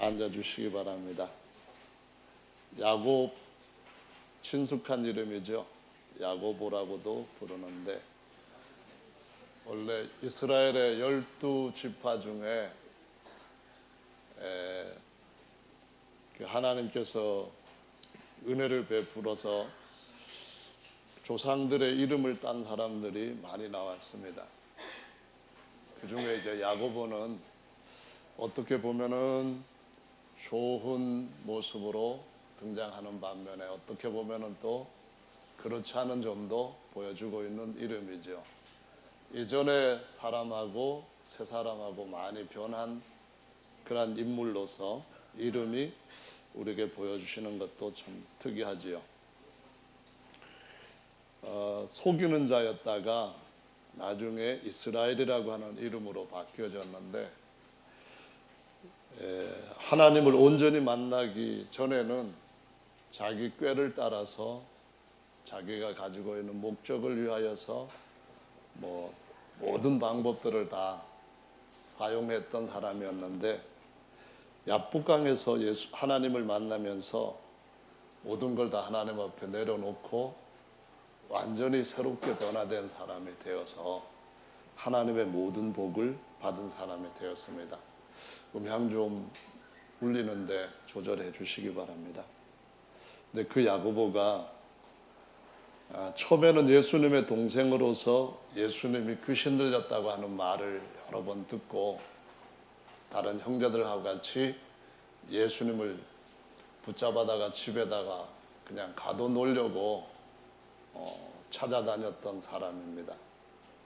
앉아주시기 바랍니다. 야곱, 친숙한 이름이죠. 야고보라고도 부르는데 원래 이스라엘의 12지파 중에 하나님께서 은혜를 베풀어서 조상들의 이름을 딴 사람들이 많이 나왔습니다. 그 중에 이제 야고보는 어떻게 보면은 좋은 모습으로 등장하는 반면에 어떻게 보면은 또 그렇지 않은 점도 보여주고 있는 이름이죠. 이전의 사람하고 새 사람하고 많이 변한 그런 인물로서 이름이 우리에게 보여주시는 것도 참 특이하지요. 속이는 자였다가 나중에 이스라엘이라고 하는 이름으로 바뀌어졌는데 하나님을 온전히 만나기 전에는 자기 꾀를 따라서 자기가 가지고 있는 목적을 위하여서 모든 방법들을 다 사용했던 사람이었는데 야복강에서 하나님을 만나면서 모든 걸 다 하나님 앞에 내려놓고 완전히 새롭게 변화된 사람이 되어서 하나님의 모든 복을 받은 사람이 되었습니다. 음향 좀 울리는데 조절해 주시기 바랍니다. 근데 그 야고보가 처음에는 예수님의 동생으로서 예수님이 귀신 들렸다고 하는 말을 여러 번 듣고 다른 형제들하고 같이 예수님을 붙잡아다가 집에다가 그냥 가둬놓으려고 찾아다녔던 사람입니다.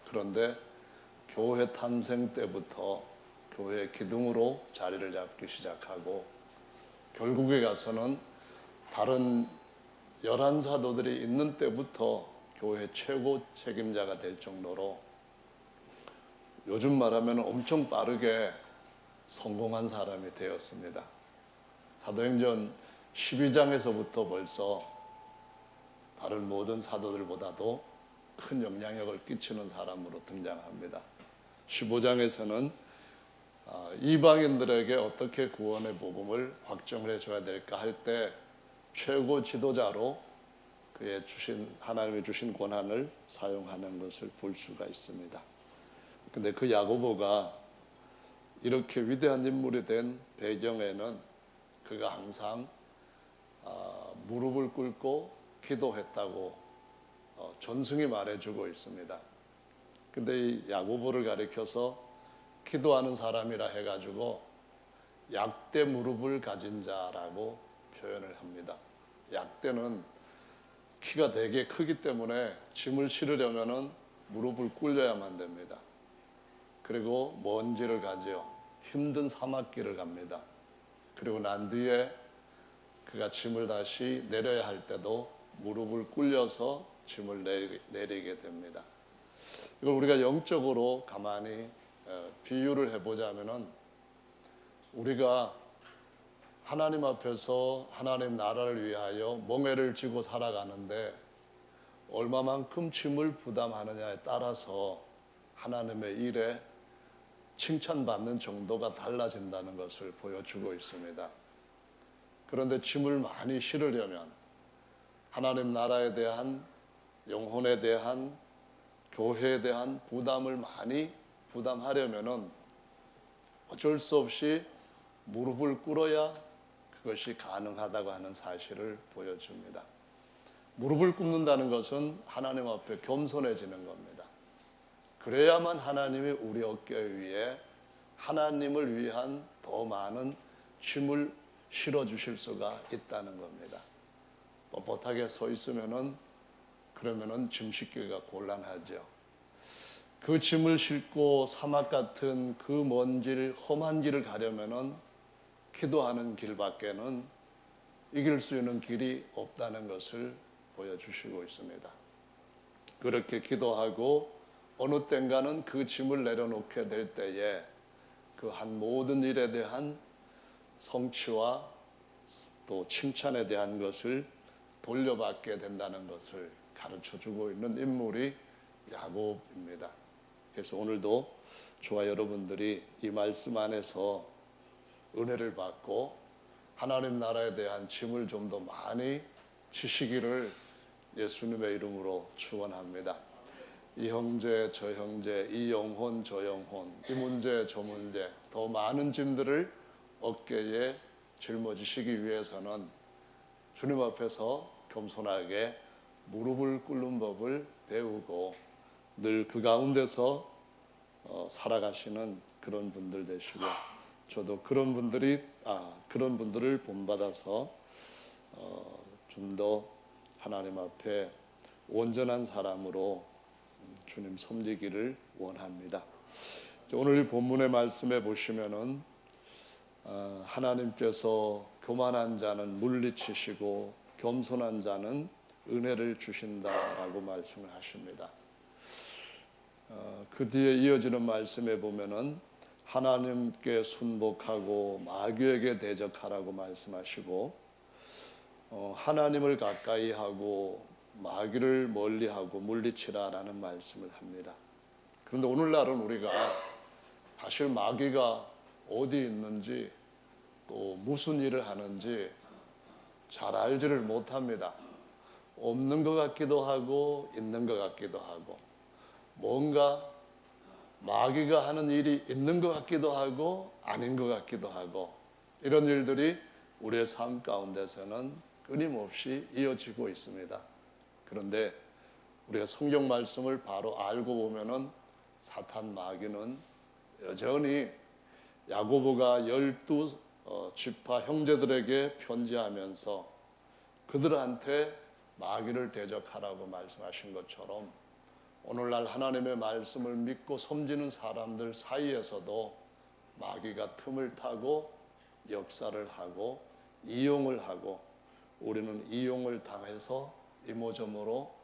그런데 교회 탄생 때부터 교회 기둥으로 자리를 잡기 시작하고 결국에 가서는 다른 11사도들이 있는 때부터 교회 최고 책임자가 될 정도로 요즘 말하면 엄청 빠르게 성공한 사람이 되었습니다. 사도행전 12장에서부터 벌써 다른 모든 사도들보다도 큰 영향력을 끼치는 사람으로 등장합니다. 15장에서는 이방인들에게 어떻게 구원의 복음을 확정을 해줘야 될까 할 때 최고 지도자로 그의 하나님이 주신 권한을 사용하는 것을 볼 수가 있습니다. 근데 그 야고보가 이렇게 위대한 인물이 된 배경에는 그가 항상 무릎을 꿇고 기도했다고 전승이 말해주고 있습니다. 근데 이 야고보를 가리켜서 기도하는 사람이라 해가지고 약대 무릎을 가진 자라고 표현을 합니다. 약대는 키가 되게 크기 때문에 짐을 실으려면은 무릎을 꿇려야만 됩니다. 그리고 먼지를 가지요. 힘든 사막길을 갑니다. 그리고 난 뒤에 그가 짐을 다시 내려야 할 때도 무릎을 꿇려서 짐을 내리게 됩니다. 이걸 우리가 영적으로 가만히 비유를 해보자면은 우리가 하나님 앞에서 하나님 나라를 위하여 멍에를 쥐고 살아가는데 얼마만큼 짐을 부담하느냐에 따라서 하나님의 일에 칭찬받는 정도가 달라진다는 것을 보여주고 있습니다. 그런데 짐을 많이 실으려면 하나님 나라에 대한 영혼에 대한 교회에 대한 부담을 많이 부담하려면은 어쩔 수 없이 무릎을 꿇어야 그것이 가능하다고 하는 사실을 보여줍니다. 무릎을 꿇는다는 것은 하나님 앞에 겸손해지는 겁니다. 그래야만 하나님이 우리 어깨 위에 하나님을 위한 더 많은 짐을 실어주실 수가 있다는 겁니다. 뻣뻣하게 서 있으면은 그러면은 짐 싣기가 곤란하죠. 그 짐을 싣고 사막 같은 그 먼 길, 험한 길을 가려면은 기도하는 길밖에는 이길 수 있는 길이 없다는 것을 보여주시고 있습니다. 그렇게 기도하고 어느 땐가는 그 짐을 내려놓게 될 때에 그 한 모든 일에 대한 성취와 또 칭찬에 대한 것을 돌려받게 된다는 것을 가르쳐주고 있는 인물이 야곱입니다. 그래서 오늘도 저와 여러분들이 이 말씀 안에서 은혜를 받고 하나님 나라에 대한 짐을 좀 더 많이 지시기를 예수님의 이름으로 축원합니다. 이 형제 저 형제, 이 영혼 저 영혼, 이 문제 저 문제, 더 많은 짐들을 어깨에 짊어지시기 위해서는 주님 앞에서 겸손하게 무릎을 꿇는 법을 배우고 늘 그 가운데서 살아가시는 그런 분들 되시고, 저도 그런 분들을 본받아서 좀 더 하나님 앞에 온전한 사람으로 주님 섬기기를 원합니다. 오늘 이 본문의 말씀에 보시면은 하나님께서 교만한 자는 물리치시고 겸손한 자는 은혜를 주신다라고 말씀을 하십니다. 그 뒤에 이어지는 말씀에 보면은 하나님께 순복하고 마귀에게 대적하라고 말씀하시고, 하나님을 가까이 하고 마귀를 멀리하고 물리치라라는 말씀을 합니다. 그런데 오늘날은 우리가 사실 마귀가 어디 있는지 또 무슨 일을 하는지 잘 알지를 못합니다. 없는 것 같기도 하고 있는 것 같기도 하고, 뭔가 마귀가 하는 일이 있는 것 같기도 하고 아닌 것 같기도 하고, 이런 일들이 우리의 삶 가운데서는 끊임없이 이어지고 있습니다. 그런데 우리가 성경 말씀을 바로 알고 보면은 사탄 마귀는 여전히 야고보가 12지파 형제들에게 편지하면서 그들한테 마귀를 대적하라고 말씀하신 것처럼, 오늘날 하나님의 말씀을 믿고 섬기는 사람들 사이에서도 마귀가 틈을 타고 역사를 하고 이용을 하고, 우리는 이용을 당해서 이모저모로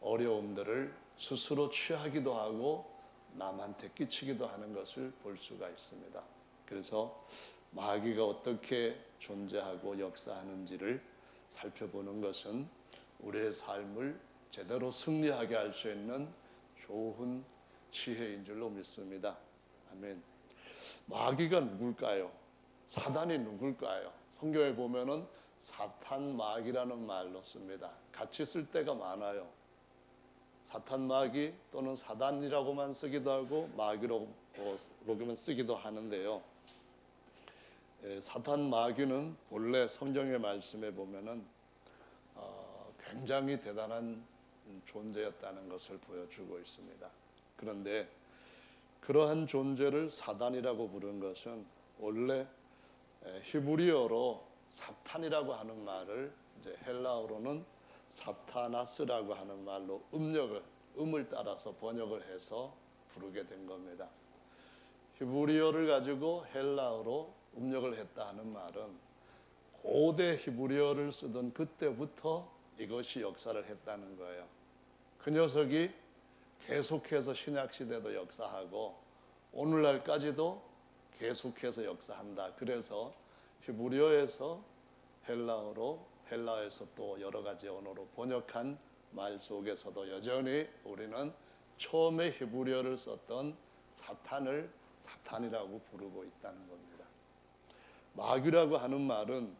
어려움들을 스스로 취하기도 하고 남한테 끼치기도 하는 것을 볼 수가 있습니다. 그래서 마귀가 어떻게 존재하고 역사하는지를 살펴보는 것은 우리의 삶을 제대로 승리하게 할 수 있는 좋은 지혜인 줄로 믿습니다. 아멘. 마귀가 누굴까요? 사단이 누굴까요? 성경에 보면은 사탄 마귀라는 말로 씁니다. 같이 쓸 때가 많아요. 사탄 마귀 또는 사단이라고만 쓰기도 하고 마귀로만 쓰기도 하는데요. 사탄 마귀는 본래 성경의 말씀에 보면은 굉장히 대단한 존재였다는 것을 보여주고 있습니다. 그런데 그러한 존재를 사단이라고 부른 것은 원래 히브리어로 사탄이라고 하는 말을 이제 헬라어로는 사타나스라고 하는 말로 음을 따라서 번역을 해서 부르게 된 겁니다. 히브리어를 가지고 헬라어로 음력을 했다 하는 말은 고대 히브리어를 쓰던 그때부터 이것이 역사를 했다는 거예요. 그 녀석이 계속해서 신약시대도 역사하고 오늘날까지도 계속해서 역사한다. 그래서 히브리어에서 헬라어로, 헬라어에서 또 여러 가지 언어로 번역한 말 속에서도 여전히 우리는 처음에 히브리어를 썼던 사탄을 사탄이라고 부르고 있다는 겁니다. 마귀라고 하는 말은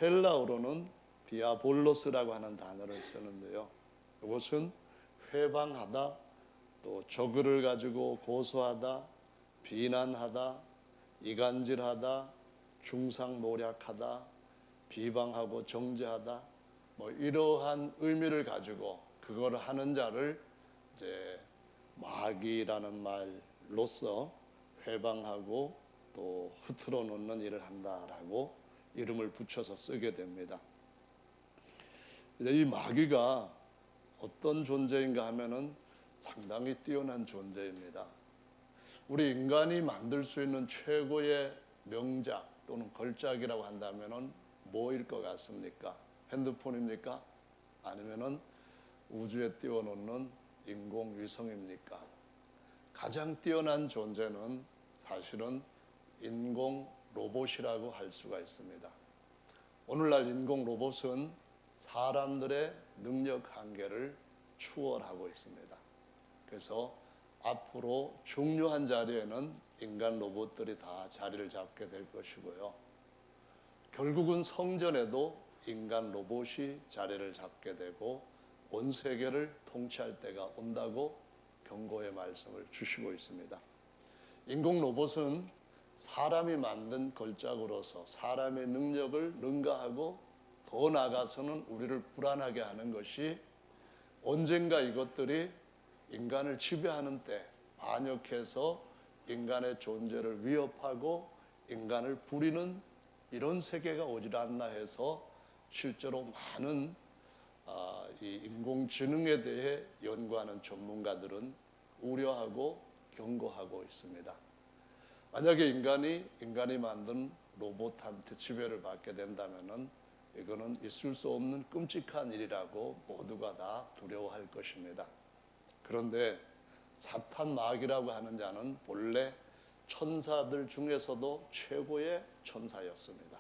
헬라어로는 디아볼로스라고 하는 단어를 쓰는데요. 이것은 회방하다, 또 적을 가지고 고소하다, 비난하다, 이간질하다, 중상모략하다, 비방하고 정죄하다, 이러한 의미를 가지고 그걸 하는 자를 이제 마귀라는 말로써 회방하고 또 흐트러 놓는 일을 한다라고 이름을 붙여서 쓰게 됩니다. 이 마귀가 어떤 존재인가 하면은 상당히 뛰어난 존재입니다. 우리 인간이 만들 수 있는 최고의 명작 또는 걸작이라고 한다면은 뭐일 것 같습니까? 핸드폰입니까? 아니면은 우주에 띄워놓는 인공위성입니까? 가장 뛰어난 존재는 사실은 인공 로봇이라고 할 수가 있습니다. 오늘날 인공 로봇은 사람들의 능력 한계를 추월하고 있습니다. 그래서 앞으로 중요한 자리에는 인간 로봇들이 다 자리를 잡게 될 것이고요. 결국은 성전에도 인간 로봇이 자리를 잡게 되고 온 세계를 통치할 때가 온다고 경고의 말씀을 주시고 있습니다. 인공 로봇은 사람이 만든 걸작으로서 사람의 능력을 능가하고 더 나아가서는 우리를 불안하게 하는 것이 언젠가 이것들이 인간을 지배하는 때 반역해서 인간의 존재를 위협하고 인간을 부리는 이런 세계가 오질 않나 해서 실제로 많은 이 인공지능에 대해 연구하는 전문가들은 우려하고 경고하고 있습니다. 만약에 인간이 만든 로봇한테 지배를 받게 된다면은 이거는 있을 수 없는 끔찍한 일이라고 모두가 다 두려워할 것입니다. 그런데 사탄 마귀라고 하는 자는 본래 천사들 중에서도 최고의 천사였습니다.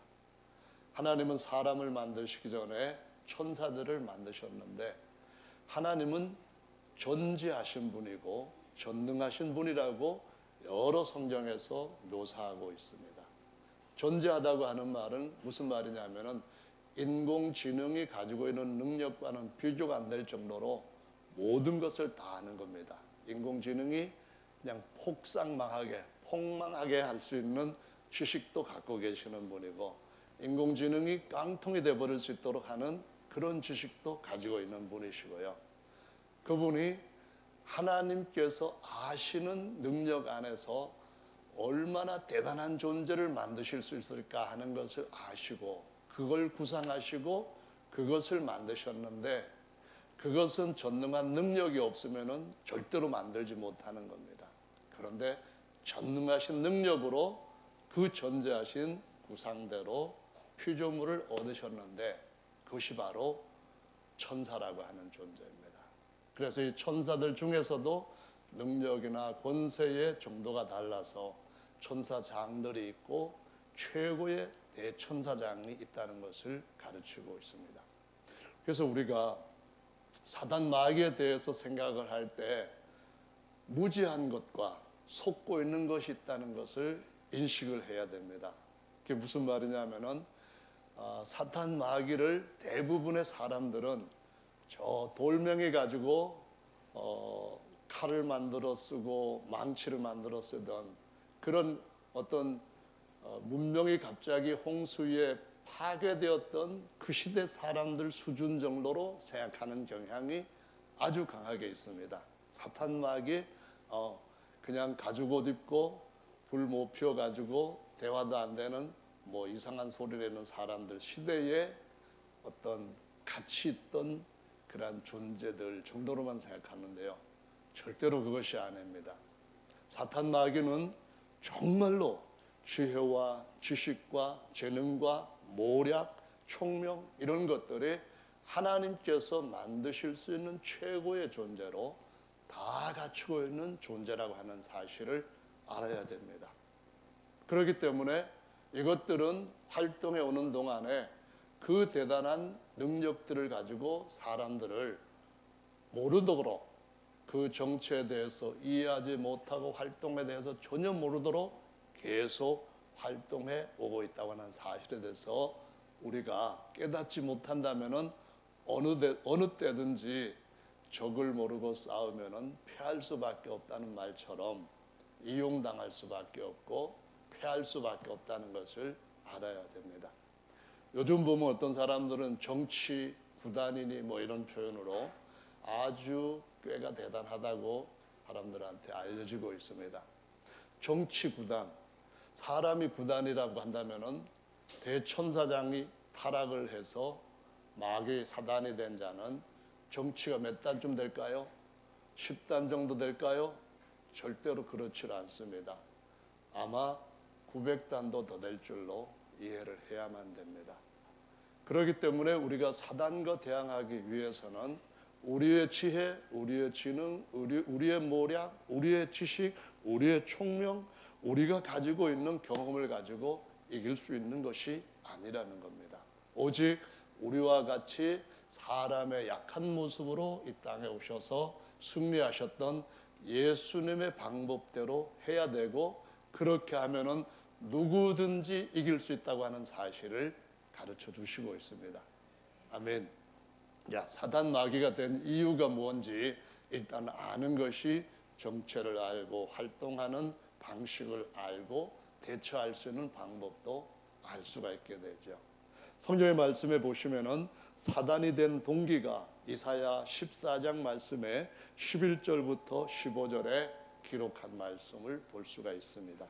하나님은 사람을 만드시기 전에 천사들을 만드셨는데 하나님은 전지하신 분이고 전능하신 분이라고 여러 성경에서 묘사하고 있습니다. 전지하다고 하는 말은 무슨 말이냐면은 인공지능이 가지고 있는 능력과는 비교가 안 될 정도로 모든 것을 다 아는 겁니다. 인공지능이 그냥 폭망하게 할 수 있는 지식도 갖고 계시는 분이고 인공지능이 깡통이 돼버릴 수 있도록 하는 그런 지식도 가지고 있는 분이시고요. 그분이 하나님께서 아시는 능력 안에서 얼마나 대단한 존재를 만드실 수 있을까 하는 것을 아시고 그걸 구상하시고 그것을 만드셨는데 그것은 전능한 능력이 없으면은 절대로 만들지 못하는 겁니다. 그런데 전능하신 능력으로 그 전제하신 구상대로 피조물을 얻으셨는데 그것이 바로 천사라고 하는 존재입니다. 그래서 이 천사들 중에서도 능력이나 권세의 정도가 달라서 천사장들이 있고 최고의 대천사장이 있다는 것을 가르치고 있습니다. 그래서 우리가 사단 마귀에 대해서 생각을 할 때 무지한 것과 속고 있는 것이 있다는 것을 인식을 해야 됩니다. 그게 무슨 말이냐면은 사탄 마귀를 대부분의 사람들은 저 돌멩이 가지고 칼을 만들어 쓰고 망치를 만들어 쓰던 그런 어떤 문명이 갑자기 홍수에 파괴되었던 그 시대 사람들 수준 정도로 생각하는 경향이 아주 강하게 있습니다. 사탄 마귀 그냥 가죽 옷 입고 불 못 피워 가지고 대화도 안 되는 뭐 이상한 소리 내는 사람들 시대에 어떤 가치 있던 그러한 존재들 정도로만 생각하는데요. 절대로 그것이 아닙니다. 사탄 마귀는 정말로 지혜와 지식과 재능과 모략, 총명 이런 것들이 하나님께서 만드실 수 있는 최고의 존재로 다 갖추고 있는 존재라고 하는 사실을 알아야 됩니다. 그렇기 때문에 이것들은 활동해 오는 동안에 그 대단한 능력들을 가지고 사람들을 모르도록 그 정체에 대해서 이해하지 못하고 활동에 대해서 전혀 모르도록 계속 활동해 오고 있다고 하는 사실에 대해서 우리가 깨닫지 못한다면은 어느 때든지 적을 모르고 싸우면은 패할 수밖에 없다는 말처럼 이용당할 수밖에 없고 패할 수밖에 없다는 것을 알아야 됩니다. 요즘 보면 어떤 사람들은 정치 구단이니 뭐 이런 표현으로 아주 꾀가 대단하다고 사람들한테 알려지고 있습니다. 정치 구단, 사람이 구단이라고 한다면은 대천사장이 타락을 해서 마귀 사단이 된 자는 정치가 몇 단쯤 될까요? 10단 정도 될까요? 절대로 그렇지 않습니다. 아마 900단도 더 될 줄로 이해를 해야만 됩니다. 그렇기 때문에 우리가 사단과 대항하기 위해서는 우리의 지혜, 우리의 지능, 우리의 모략, 우리의 지식, 우리의 총명, 우리가 가지고 있는 경험을 가지고 이길 수 있는 것이 아니라는 겁니다. 오직 우리와 같이 사람의 약한 모습으로 이 땅에 오셔서 승리하셨던 예수님의 방법대로 해야 되고 그렇게 하면은 누구든지 이길 수 있다고 하는 사실을 가르쳐 주시고 있습니다. 아멘. 자, 사단 마귀가 된 이유가 뭔지 일단 아는 것이 정체를 알고 활동하는 방식을 알고 대처할 수 있는 방법도 알 수가 있게 되죠. 성경의 말씀에 보시면은 사단이 된 동기가 이사야 14장 말씀에 11절부터 15절에 기록한 말씀을 볼 수가 있습니다.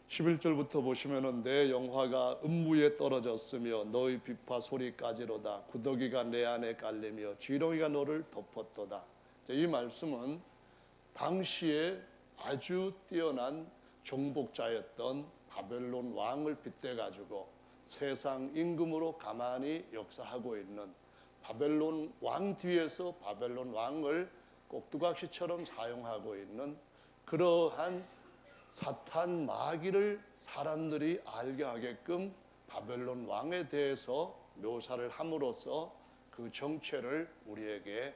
11절부터 보시면은 내 영화가 음부에 떨어졌으며 너의 비파 소리까지로다. 구더기가 내 안에 깔리며 지렁이가 너를 덮었도다. 이 말씀은 당시에 아주 뛰어난 정복자였던 바벨론 왕을 빗대 가지고 세상 임금으로 가만히 역사하고 있는 바벨론 왕 뒤에서 바벨론 왕을 꼭두각시처럼 사용하고 있는 그러한 사탄 마귀를 사람들이 알게 하게끔 바벨론 왕에 대해서 묘사를 함으로써 그 정체를 우리에게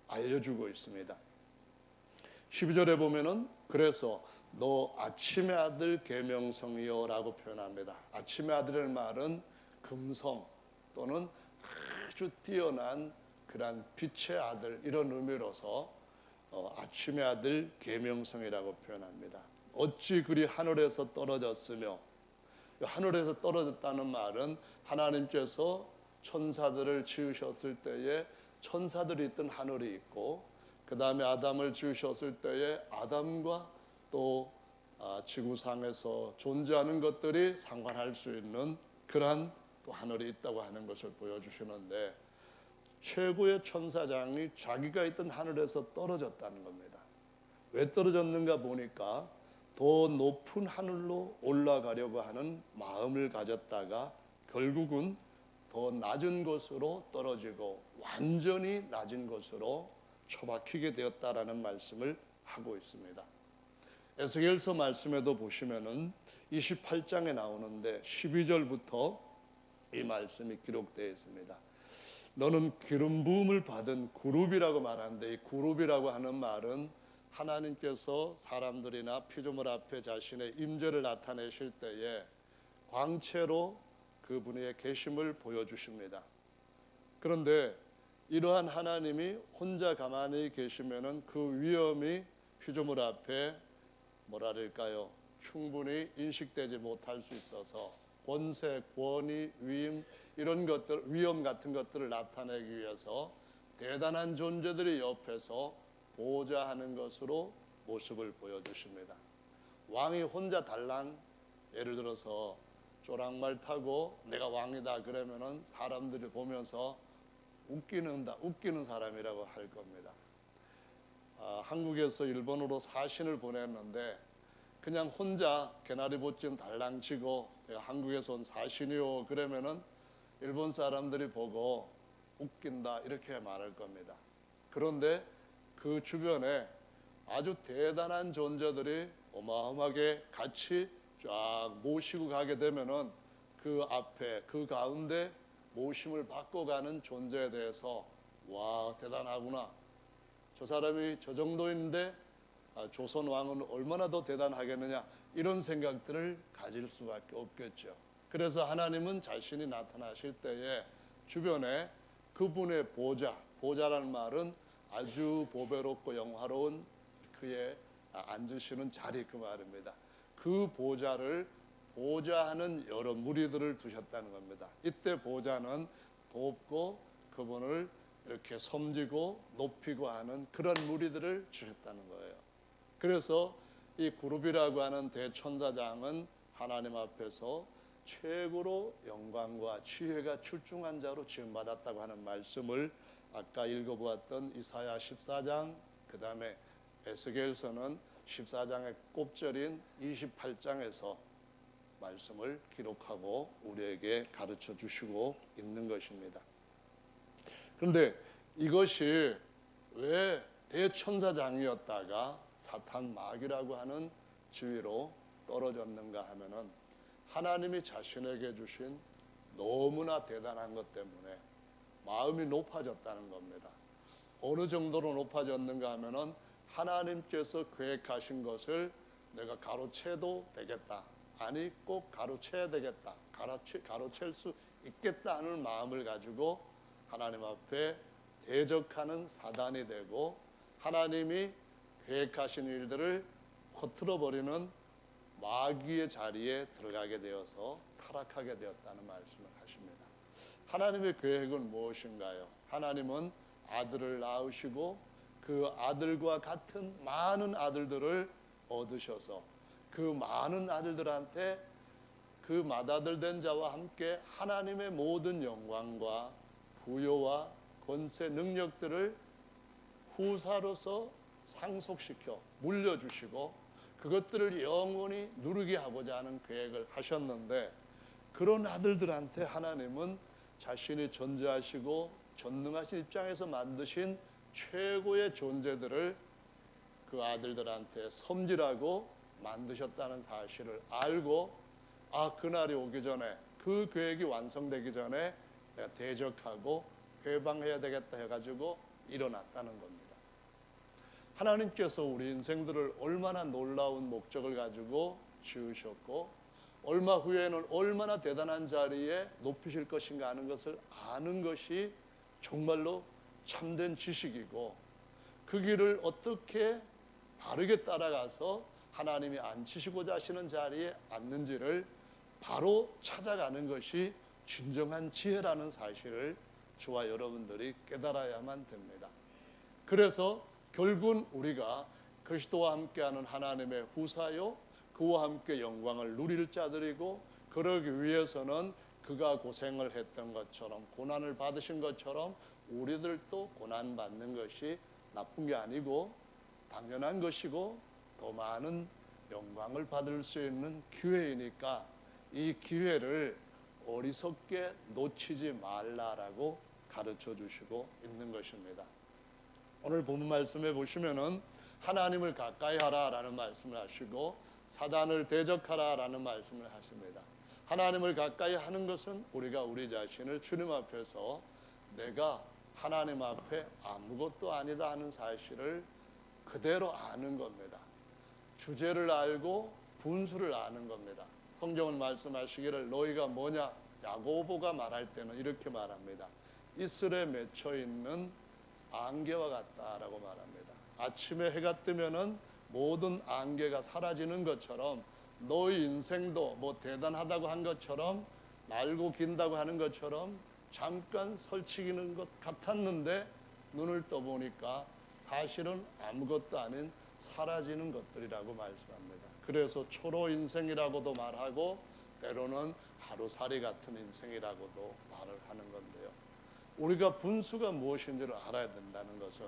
알려주고 있습니다. 12절에 보면은 그래서 너 아침의 아들 계명성이여 라고 표현합니다. 아침의 아들의 말은 금성 또는 아주 뛰어난 그런 빛의 아들 이런 의미로서 아침의 아들 계명성이라고 표현합니다. 어찌 그리 하늘에서 떨어졌으며, 하늘에서 떨어졌다는 말은 하나님께서 천사들을 지으셨을 때에 천사들이 있던 하늘이 있고, 그 다음에 아담을 지으셨을 때에 아담과 또 지구상에서 존재하는 것들이 상관할 수 있는 그러한 또 하늘이 있다고 하는 것을 보여주시는데, 최고의 천사장이 자기가 있던 하늘에서 떨어졌다는 겁니다. 왜 떨어졌는가 보니까 더 높은 하늘로 올라가려고 하는 마음을 가졌다가 결국은 더 낮은 곳으로 떨어지고 완전히 낮은 곳으로 처박히게 되었다라는 말씀을 하고 있습니다. 에스겔서 말씀에도 보시면은 28장에 나오는데 12절부터 이 말씀이 기록되어 있습니다. 너는 기름 부음을 받은 그룹이라고 말하는데, 이 그룹이라고 하는 말은 하나님께서 사람들이나 피조물 앞에 자신의 임재를 나타내실 때에 광채로 그분의 계심을 보여주십니다. 그런데 이러한 하나님이 혼자 가만히 계시면은 그 위엄이 피조물 앞에 뭐랄까요? 충분히 인식되지 못할 수 있어서 권세, 권위, 위임 이런 것들, 위엄 같은 것들을 나타내기 위해서 대단한 존재들이 옆에서 보호자하는 것으로 모습을 보여주십니다. 왕이 혼자 달랑, 예를 들어서 조랑말 타고 내가 왕이다 그러면은 사람들이 보면서 웃기는 사람이라고 할 겁니다. 한국에서 일본으로 사신을 보냈는데 그냥 혼자 개나리봇좀 달랑치고 제가 한국에서 온 사신이요 그러면은 일본 사람들이 보고 웃긴다 이렇게 말할 겁니다. 그런데 그 주변에 아주 대단한 존재들이 어마어마하게 같이 쫙 모시고 가게 되면은 그 앞에 그 가운데 모심을 받고 가는 존재에 대해서 와 대단하구나, 저 사람이 저 정도인데 조선 왕은 얼마나 더 대단하겠느냐 이런 생각들을 가질 수밖에 없겠죠. 그래서 하나님은 자신이 나타나실 때에 주변에 그분의 보좌라는 말은 아주 보배롭고 영화로운 그의 앉으시는 자리 그 말입니다. 그 보좌를 보좌하는 여러 무리들을 두셨다는 겁니다. 이때 보좌는 돕고 그분을 이렇게 섬기고 높이고 하는 그런 무리들을 주셨다는 거예요. 그래서 이 그룹이라고 하는 대천사장은 하나님 앞에서 최고로 영광과 지혜가 출중한 자로 지음받았다고 하는 말씀을 아까 읽어보았던 이사야 14장, 그 다음에 에스겔서는 14장의 꼽절인 28장에서 말씀을 기록하고 우리에게 가르쳐 주시고 있는 것입니다. 그런데 이것이 왜 대천사장이었다가 사탄 마귀라고 하는 지위로 떨어졌는가 하면은 하나님이 자신에게 주신 너무나 대단한 것 때문에 마음이 높아졌다는 겁니다. 어느 정도로 높아졌는가 하면은 하나님께서 계획하신 것을 내가 가로채도 되겠다, 아니 꼭 가로채야 되겠다, 가로챌 수 있겠다 하는 마음을 가지고 하나님 앞에 대적하는 사단이 되고 하나님이 계획하신 일들을 허틀어 버리는 마귀의 자리에 들어가게 되어서 타락하게 되었다는 말씀을 하십니다. 하나님의 계획은 무엇인가요? 하나님은 아들을 낳으시고 그 아들과 같은 많은 아들들을 얻으셔서 그 많은 아들들한테 그 맏아들 된 자와 함께 하나님의 모든 영광과 부요와 권세 능력들을 후사로서 상속시켜 물려주시고 그것들을 영원히 누리게 하고자 하는 계획을 하셨는데 그런 아들들한테 하나님은 자신이 존재하시고 전능하신 입장에서 만드신 최고의 존재들을 그 아들들한테 섬기라고 만드셨다는 사실을 알고 그날이 오기 전에 그 계획이 완성되기 전에 내가 대적하고 회방해야 되겠다 해가지고 일어났다는 겁니다. 하나님께서 우리 인생들을 얼마나 놀라운 목적을 가지고 지으셨고 얼마 후에는 얼마나 대단한 자리에 높이실 것인가 하는 것을 아는 것이 정말로 참된 지식이고 그 길을 어떻게 바르게 따라가서 하나님이 앉히시고자 하시는 자리에 앉는지를 바로 찾아가는 것이 진정한 지혜라는 사실을 저와 여러분들이 깨달아야만 됩니다. 그래서 결국은 우리가 그리스도와 함께하는 하나님의 후사요 그와 함께 영광을 누릴 자들이고 그러기 위해서는 그가 고생을 했던 것처럼 고난을 받으신 것처럼 우리들도 고난받는 것이 나쁜 게 아니고 당연한 것이고 더 많은 영광을 받을 수 있는 기회이니까 이 기회를 어리석게 놓치지 말라라고 가르쳐 주시고 있는 것입니다. 오늘 본문 말씀에 보시면은 하나님을 가까이 하라라는 말씀을 하시고 사단을 대적하라라는 말씀을 하십니다. 하나님을 가까이 하는 것은 우리가 우리 자신을 주님 앞에서 내가 하나님 앞에 아무것도 아니다 하는 사실을 그대로 아는 겁니다. 주제를 알고 분수를 아는 겁니다. 성경은 말씀하시기를 너희가 뭐냐? 야고보가 말할 때는 이렇게 말합니다. 이슬에 맺혀 있는 안개와 같다라고 말합니다. 아침에 해가 뜨면은 모든 안개가 사라지는 것처럼 너희 인생도 뭐 대단하다고 한 것처럼 날고 긴다고 하는 것처럼 잠깐 설치기는 것 같았는데 눈을 떠보니까 사실은 아무것도 아닌 사라지는 것들이라고 말씀합니다. 그래서 초로 인생이라고도 말하고 때로는 하루살이 같은 인생이라고도 말을 하는 건데요. 우리가 분수가 무엇인지를 알아야 된다는 것은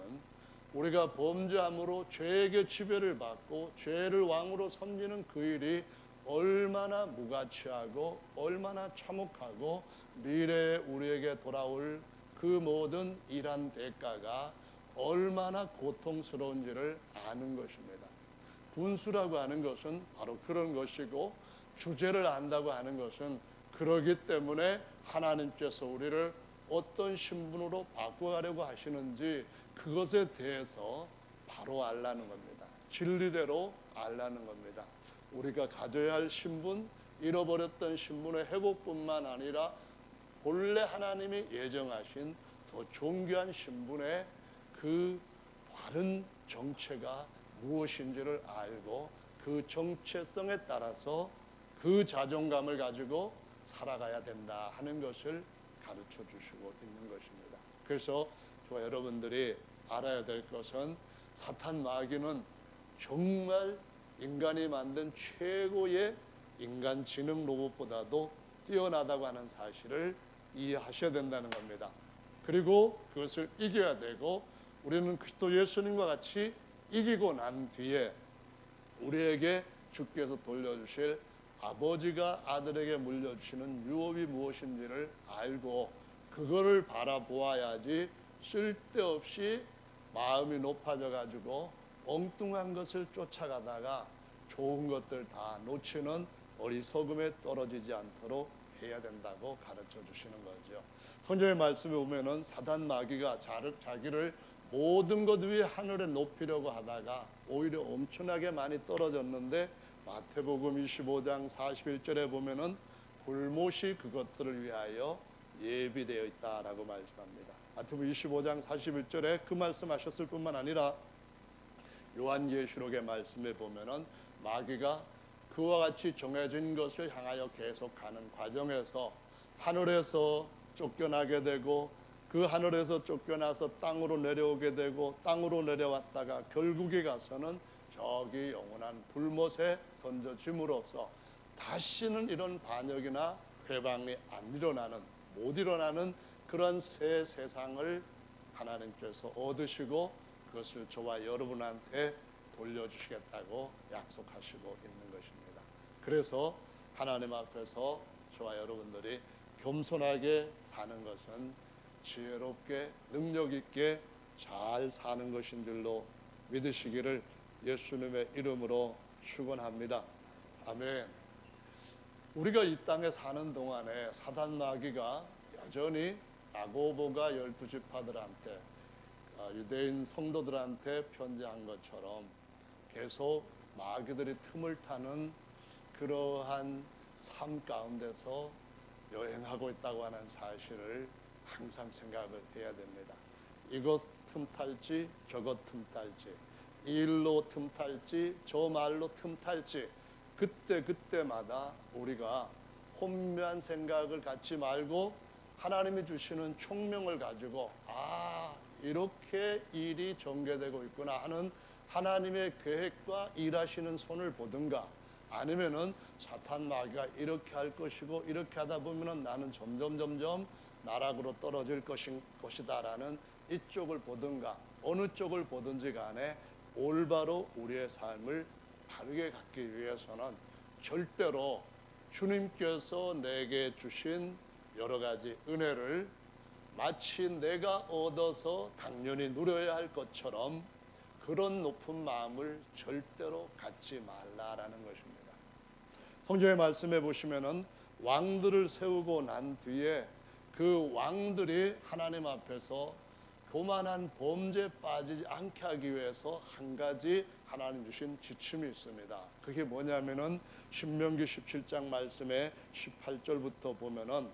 우리가 범죄함으로 죄에게 지배를 받고 죄를 왕으로 섬기는 그 일이 얼마나 무가치하고 얼마나 참혹하고 미래에 우리에게 돌아올 그 모든 일한 대가가 얼마나 고통스러운지를 아는 것입니다. 분수라고 하는 것은 바로 그런 것이고 주제를 안다고 하는 것은 그러기 때문에 하나님께서 우리를 어떤 신분으로 바꿔가려고 하시는지 그것에 대해서 바로 알라는 겁니다. 진리대로 알라는 겁니다. 우리가 가져야 할 신분, 잃어버렸던 신분의 회복뿐만 아니라 본래 하나님이 예정하신 더 존귀한 신분의 그 바른 정체가 무엇인지를 알고 그 정체성에 따라서 그 자존감을 가지고 살아가야 된다 하는 것을 가르쳐 주시고 있는 것입니다. 그래서 저와 여러분들이 알아야 될 것은 사탄 마귀는 정말 인간이 만든 최고의 인간 지능 로봇보다도 뛰어나다고 하는 사실을 이해하셔야 된다는 겁니다. 그리고 그것을 이겨야 되고 우리는 그리스도 예수님과 같이 이기고 난 뒤에 우리에게 주께서 돌려주실 아버지가 아들에게 물려주시는 유업이 무엇인지를 알고 그거를 바라보아야지 쓸데없이 마음이 높아져 가지고 엉뚱한 것을 쫓아가다가 좋은 것들 다 놓치는 어리석음에 떨어지지 않도록 해야 된다고 가르쳐 주시는 거죠. 성경의 말씀에 보면은 사단 마귀가 자기를 모든 것 위에 하늘에 높이려고 하다가 오히려 엄청나게 많이 떨어졌는데 마태복음 25장 41절에 보면은 불못이 그것들을 위하여 예비되어 있다라고 말씀합니다. 마태복음 25장 41절에 그 말씀하셨을 뿐만 아니라 요한계시록의 말씀에 보면은 마귀가 그와 같이 정해진 것을 향하여 계속 가는 과정에서 하늘에서 쫓겨나게 되고 그 하늘에서 쫓겨나서 땅으로 내려오게 되고 땅으로 내려왔다가 결국에 가서는 저기 영원한 불못에 던져짐으로써 다시는 이런 반역이나 회방이 못 일어나는 그런 새 세상을 하나님께서 얻으시고 그것을 저와 여러분한테 돌려주시겠다고 약속하시고 있는 것입니다. 그래서 하나님 앞에서 저와 여러분들이 겸손하게 사는 것은 지혜롭게 능력 있게 잘 사는 것인 줄로 믿으시기를 예수님의 이름으로 축원합니다. 아멘. 우리가 이 땅에 사는 동안에 사단 마귀가 여전히 야고보가 12지파들한테 유대인 성도들한테 편지한 것처럼 계속 마귀들이 틈을 타는 그러한 삶 가운데서 여행하고 있다고 하는 사실을 항상 생각을 해야 됩니다. 이것 틈탈지 저것 틈탈지 이 일로 틈탈지 저 말로 틈탈지 그때마다 우리가 혼미한 생각을 갖지 말고 하나님이 주시는 총명을 가지고 이렇게 일이 전개되고 있구나 하는 하나님의 계획과 일하시는 손을 보든가 아니면은 사탄 마귀가 이렇게 할 것이고 이렇게 하다 보면은 나는 점점 나락으로 떨어질 것이다라는 이쪽을 보든가 어느 쪽을 보든지 간에 올바로 우리의 삶을 바르게 갖기 위해서는 절대로 주님께서 내게 주신 여러 가지 은혜를 마치 내가 얻어서 당연히 누려야 할 것처럼 그런 높은 마음을 절대로 갖지 말라라는 것입니다. 성경의 말씀에 보시면은 왕들을 세우고 난 뒤에 그 왕들이 하나님 앞에서 교만한 범죄에 빠지지 않게 하기 위해서 한 가지 하나님 주신 지침이 있습니다. 그게 뭐냐면은 신명기 17장 말씀에 18절부터 보면은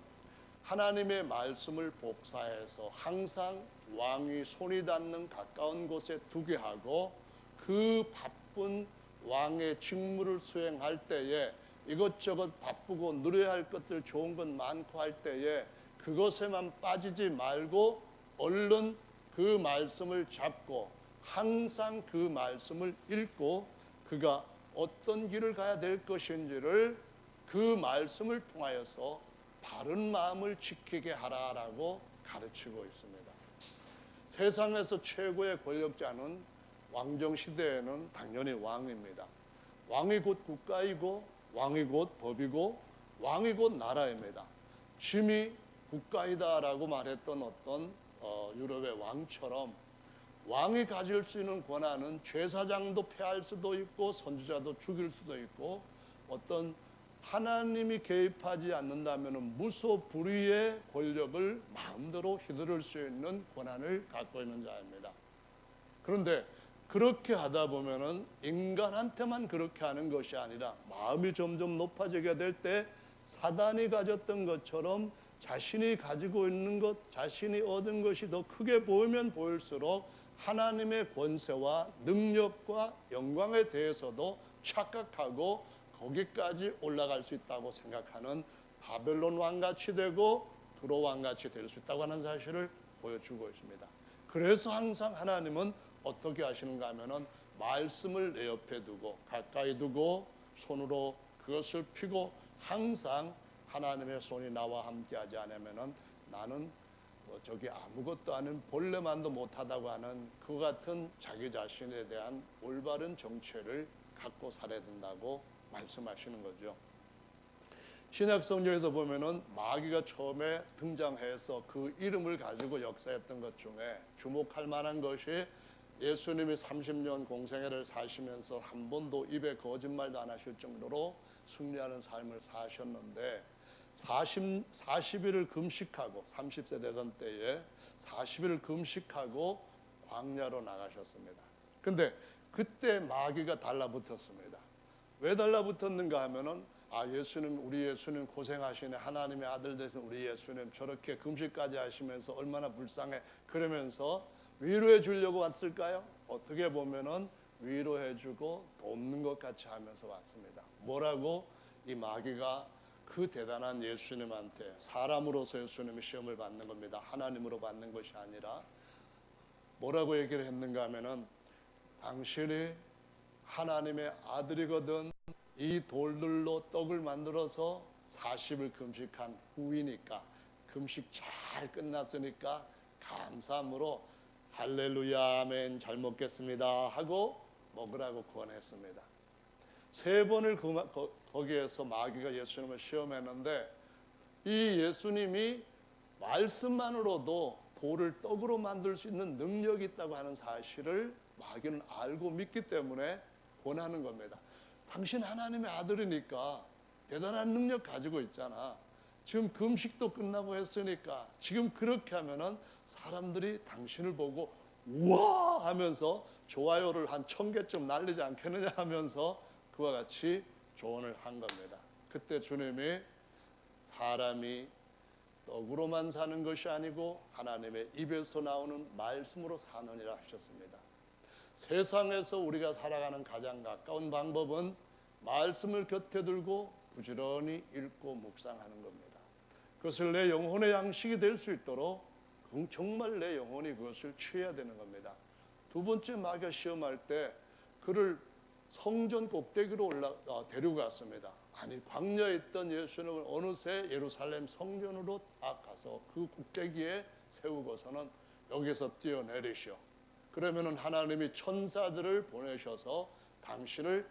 하나님의 말씀을 복사해서 항상 왕이 손이 닿는 가까운 곳에 두게 하고 그 바쁜 왕의 직무를 수행할 때에 이것저것 바쁘고 누려야 할 것들 좋은 것 많고 할 때에 그것에만 빠지지 말고 얼른 그 말씀을 잡고 항상 그 말씀을 읽고 그가 어떤 길을 가야 될 것인지를 그 말씀을 통하여서 바른 마음을 지키게 하라라고 가르치고 있습니다. 세상에서 최고의 권력자는 왕정 시대에는 당연히 왕입니다. 왕이 곧 국가이고 왕이 곧 법이고 왕이 곧 나라입니다. 짐이 국가이다라고 말했던 어떤 유럽의 왕처럼 왕이 가질 수 있는 권한은 제사장도 폐할 수도 있고 선지자도 죽일 수도 있고 어떤 하나님이 개입하지 않는다면 무소불위의 권력을 마음대로 휘두를 수 있는 권한을 갖고 있는 자입니다. 그런데 그렇게 하다 보면은 인간한테만 그렇게 하는 것이 아니라 마음이 점점 높아지게 될 때 사단이 가졌던 것처럼 자신이 가지고 있는 것, 자신이 얻은 것이 더 크게 보이면 보일수록 하나님의 권세와 능력과 영광에 대해서도 착각하고 거기까지 올라갈 수 있다고 생각하는 바벨론 왕같이 되고 두로 왕같이 될 수 있다고 하는 사실을 보여주고 있습니다. 그래서 항상 하나님은 어떻게 하시는가 하면은 말씀을 내 옆에 두고 가까이 두고 손으로 그것을 펴고 항상 하나님의 손이 나와 함께하지 않으면은 나는 저기 아무것도 아닌 본래만도 못하다고 하는 그 같은 자기 자신에 대한 올바른 정체를 갖고 살아야 된다고 말씀하시는 거죠. 신약 성경에서 보면은 마귀가 처음에 등장해서 그 이름을 가지고 역사했던 것 중에 주목할 만한 것이 예수님이 30년 공생애를 사시면서 한 번도 입에 거짓말도 안 하실 정도로 승리하는 삶을 사셨는데 40일을 금식하고 30세 되던 때에 40일을 금식하고 광야로 나가셨습니다. 근데 그때 마귀가 달라붙었습니다. 왜 달라붙었는가 하면은 예수님, 우리 예수님 고생하시네. 하나님의 아들 되신 우리 예수님 저렇게 금식까지 하시면서 얼마나 불쌍해. 그러면서 위로해 주려고 왔을까요? 어떻게 보면은 위로해 주고 돕는 것 같이 하면서 왔습니다. 뭐라고? 이 마귀가 그 대단한 예수님한테, 사람으로서 예수님이 시험을 받는 겁니다. 하나님으로 받는 것이 아니라 뭐라고 얘기를 했는가 하면은, 당신이 하나님의 아들이거든. 이 돌들로 떡을 만들어서 40일 금식한 후이니까, 금식 잘 끝났으니까 감사함으로 할렐루야 아멘 잘 먹겠습니다 하고 먹으라고 권했습니다. 3번을 거기에서 마귀가 예수님을 시험했는데, 이 예수님이 말씀만으로도 돌을 떡으로 만들 수 있는 능력이 있다고 하는 사실을 마귀는 알고 믿기 때문에 권하는 겁니다. 당신 하나님의 아들이니까 대단한 능력 가지고 있잖아. 지금 금식도 끝나고 했으니까 지금 그렇게 하면은 사람들이 당신을 보고 우와 하면서 좋아요를 한 1000개쯤 날리지 않겠느냐 하면서 그와 같이 조언을 한 겁니다. 그때 주님이 사람이 떡으로만 사는 것이 아니고 하나님의 입에서 나오는 말씀으로 사느니라 하셨습니다. 세상에서 우리가 살아가는 가장 가까운 방법은 말씀을 곁에 들고 부지런히 읽고 묵상하는 겁니다. 그것을 내 영혼의 양식이 될 수 있도록 정말 내 영혼이 그것을 취해야 되는 겁니다. 2번째 마귀가 시험할 때 그를 성전 꼭대기로 데리고 갔습니다. 아니, 광야에 있던 예수님을 어느새 예루살렘 성전으로 딱 가서 그 꼭대기에 세우고서는 여기서 뛰어내리시오. 그러면은 하나님이 천사들을 보내셔서 당신을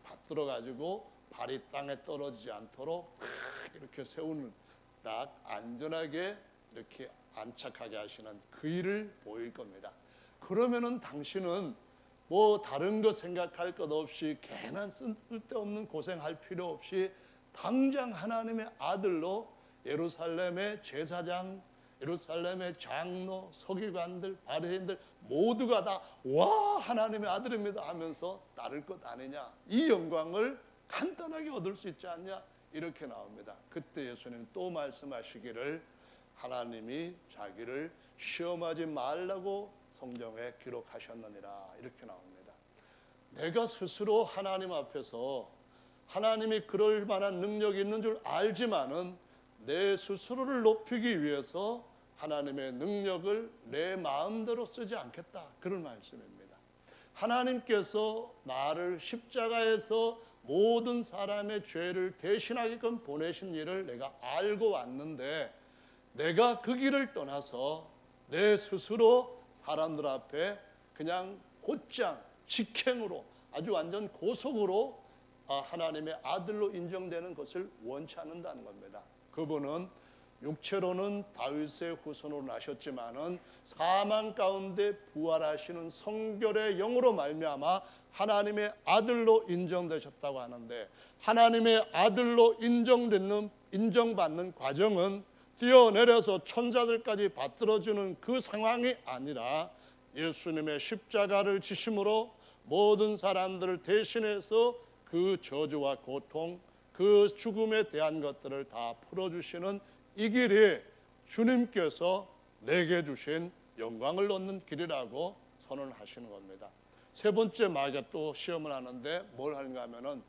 받들어 가지고 발이 땅에 떨어지지 않도록 이렇게 세우는, 딱 안전하게 이렇게 안착하게 하시는 그 일을 보일 겁니다. 그러면은 당신은 뭐 다른 거 생각할 것 없이 괜한 쓸데없는 고생할 필요 없이 당장 하나님의 아들로 예루살렘의 제사장, 예루살렘의 장로, 서기관들, 바리새인들 모두가 다 와 하나님의 아들입니다 하면서 따를 것 아니냐, 이 영광을 간단하게 얻을 수 있지 않냐, 이렇게 나옵니다. 그때 예수님 또 말씀하시기를 하나님이 자기를 시험하지 말라고 성경에 기록하셨느니라, 이렇게 나옵니다. 내가 스스로 하나님 앞에서 하나님이 그럴 만한 능력이 있는 줄 알지만은 내 스스로를 높이기 위해서 하나님의 능력을 내 마음대로 쓰지 않겠다, 그런 말씀입니다. 하나님께서 나를 십자가에서 모든 사람의 죄를 대신하게끔 보내신 일을 내가 알고 왔는데, 내가 그 길을 떠나서 내 스스로 사람들 앞에 그냥 곧장 직행으로 아주 완전 고속으로 하나님의 아들로 인정되는 것을 원치 않는다는 겁니다. 그분은 육체로는 다윗의 후손으로 나셨지만은 사망 가운데 부활하시는 성결의 영으로 말미암아 하나님의 아들로 인정되셨다고 하는데, 하나님의 아들로 인정받는 과정은 뛰어내려서 천사들까지 받들어주는 그 상황이 아니라 예수님의 십자가를 지심으로 모든 사람들을 대신해서 그 저주와 고통, 그 죽음에 대한 것들을 다 풀어주시는 이 길이 주님께서 내게 주신 영광을 얻는 길이라고 선언하시는 겁니다. 3번째 마귀가 또 시험을 하는데 뭘 하는가 하면은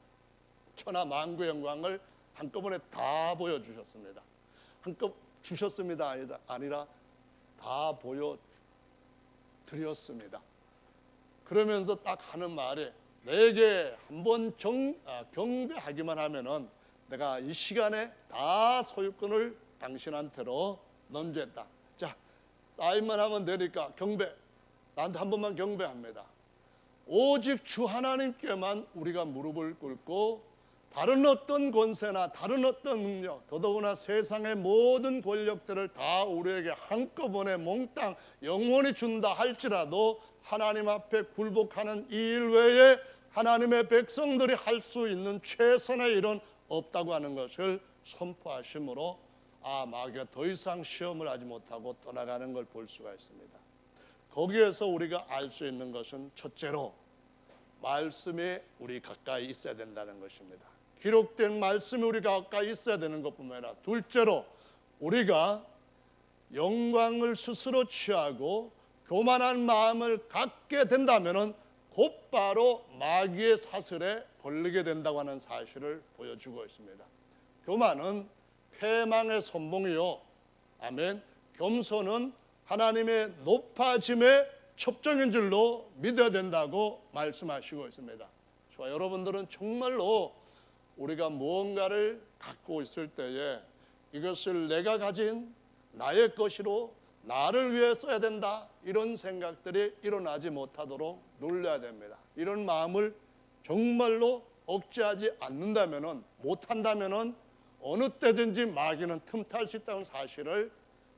천하 만국의 영광을 한꺼번에 다 보여주셨습니다. 한꺼번에 주셨습니다 아니라 다 보여드렸습니다. 그러면서 딱 하는 말이, 내게 한번 경배하기만 하면은 내가 이 시간에 다 소유권을 당신한테로 넘겼다. 자, 사인만 하면 되니까 경배, 나한테 한 번만 경배합니다. 오직 주 하나님께만 우리가 무릎을 꿇고 다른 어떤 권세나 다른 어떤 능력, 더더구나 세상의 모든 권력들을 다 우리에게 한꺼번에 몽땅 영원히 준다 할지라도 하나님 앞에 굴복하는 이 일 외에 하나님의 백성들이 할 수 있는 최선의 일은 없다고 하는 것을 선포하심으로 마귀가 더 이상 시험을 하지 못하고 떠나가는 걸 볼 수가 있습니다. 거기에서 우리가 알 수 있는 것은 첫째로 말씀에 우리 가까이 있어야 된다는 것입니다. 기록된 말씀이 우리가 가까이 있어야 되는 것뿐만 아니라, 둘째로 우리가 영광을 스스로 취하고 교만한 마음을 갖게 된다면 곧바로 마귀의 사슬에 걸리게 된다고 하는 사실을 보여주고 있습니다. 교만은 패망의 선봉이요, 아멘. 겸손은 하나님의 높아짐의 첩정인 줄로 믿어야 된다고 말씀하시고 있습니다. 저와 여러분들은 정말로 우리가 무언가를 갖고 있을 때에 이것을 내가 가진 나의 것으로 나를 위해 써야 된다, 이런 생각들이 일어나지 못하도록 놀려야 됩니다. 이런 마음을 정말로 억제하지 않는다면, 못한다면 어느 때든지 마귀는 틈탈 수 있다는 사실을